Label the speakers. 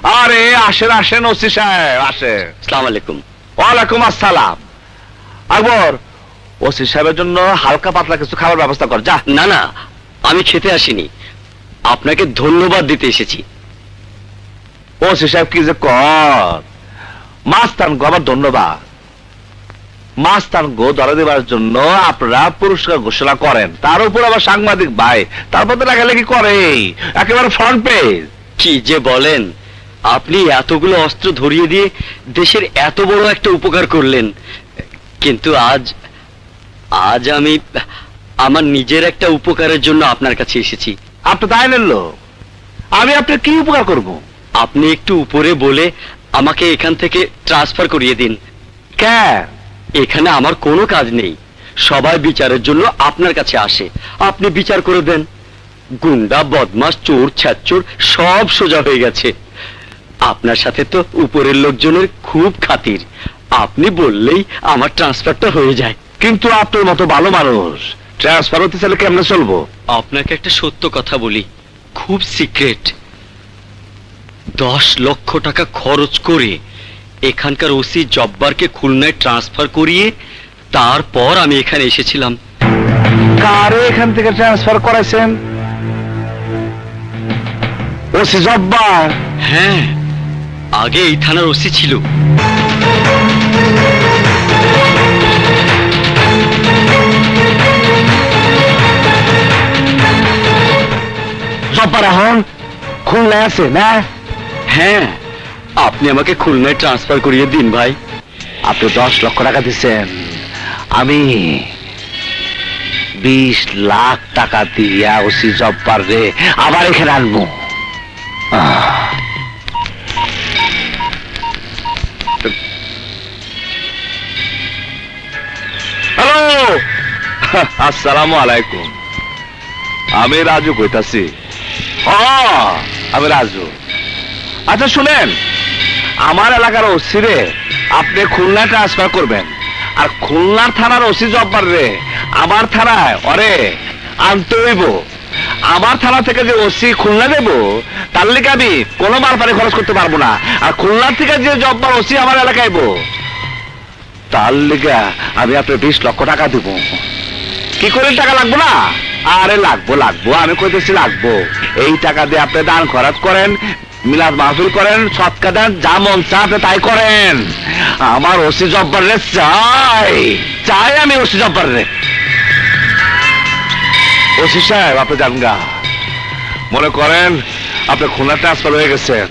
Speaker 1: আরে আসেন আসেন ওসি সাহেব আসেন।
Speaker 2: আসসালামু আলাইকুম।
Speaker 1: ওয়ালাইকুম আসসালাম। আকবর, ওসি সাহেবের জন্য হালকা পাতলা কিছু খাবার ব্যবস্থা কর যা।
Speaker 2: না না, আমি খেতে আসিনি, আপনাকে ধন্যবাদ দিতে এসেছি।
Speaker 1: ওসি সাহেব কি যে কর, মাস্তান গো আবার ধন্যবাদ। মাস্তান গো ধরা দেবার জন্য আপনারা পুরস্কার ঘোষণা করেন, তার উপর আবার সাংবাদিক ভাই, তারপর তো লেখালেখি করে একেবারে ফ্রন্ট পেজ।
Speaker 2: কি যে বলেন, আপনি এতগুলো অস্ত্র ধরিয়ে দিয়ে দেশের এত বড় একটা উপকার করলেন, কিন্তু আজ আমি আমার নিজের একটা উপকারের জন্য আপনার কাছে এসেছি।
Speaker 1: আপনি তাই নিল, আমি আপনার কি উপকার করব?
Speaker 2: আপনি একটু উপরে বলে আমাকে এখান থেকে ট্রান্সফার করিয়ে দিন।
Speaker 1: কেন?
Speaker 2: এখানে আমার কোনো কাজ নেই, সবাই বিচারের জন্য আপনার কাছে আসে, আপনি বিচার করে দেন। গুন্ডা বদমাস চোর ছ্যাচোর সব সোজা হয়ে গেছে। আপনার সাথে তো উপরের লোকজনের খুব খাতির, আপনি বললেই আমার ট্রান্সফারটা হয়ে যায়।
Speaker 1: কিন্তু আপনার মতো ভালো মানুষ ট্রান্সফার হতে চাইলে কেমনে চলবো?
Speaker 2: আপনাকে একটা সত্য কথা বলি, খুব সিক্রেট। 10 লক্ষ টাকা খরচ করে এখানকার ওসি জব্বারকে খুলনায় ট্রান্সফার করিয়ে তারপর আমি এখানে এসেছিলাম।
Speaker 1: কারে এখান থেকে ট্রান্সফার করেছেন? ওসি জব্বার?
Speaker 2: হ্যাঁ, আগে এই থানার ওসি ছিল।
Speaker 1: জব্বার এখন খুলনায় আছে না?
Speaker 2: হ্যাঁ, আপনি আমাকে খুলনায় ট্রান্সফার করিয়ে দিন ভাই।
Speaker 1: আপনি 10 লক্ষ টাকা দিচ্ছেন, আমি 20 লাখ টাকা দিয়া ওসি জব্বার রে আবার এখানে আনবো। হ্যালো, আসসালামু আলাইকুম। আমি রাজু কইতাছি। আমি রাজু। আচ্ছা শুনেন, আমার এলাকার ওসি রে আপনি খুলনা ট্রান্সফার করবেন, আর খুলনার থানার ওসি জব্বার রে আমার থানায় অরে আনতে হইব। আমার থানা থেকে যে ওসি খুলনা দেব তার লিগে আমি কোনো মারপানি খরচ করতে পারবো না, আর খুলনার থেকে যে জব্বার ওসি আমার এলাকায় তার লিগে আমি আপনার 20 লক্ষ টাকা দিব। কি করে টাকা লাগবো না? আরে লাগবো লাগবো, আমি কইতেছি লাগবো। এই টাকা দিয়ে আপনি দান খরচ করেন, মিলাদ মাহফিল করেন, সৎকা দেন, যা মন চায় আপনি তাই করেন। আমার ওসি জব্বার রে চাই, চাই আমি ওসি জব্বার রে। ওসি সাহেব আপনি যান গা, মনে করেন আপনি খুলনা ট্রান্সফার হয়ে গেছেন,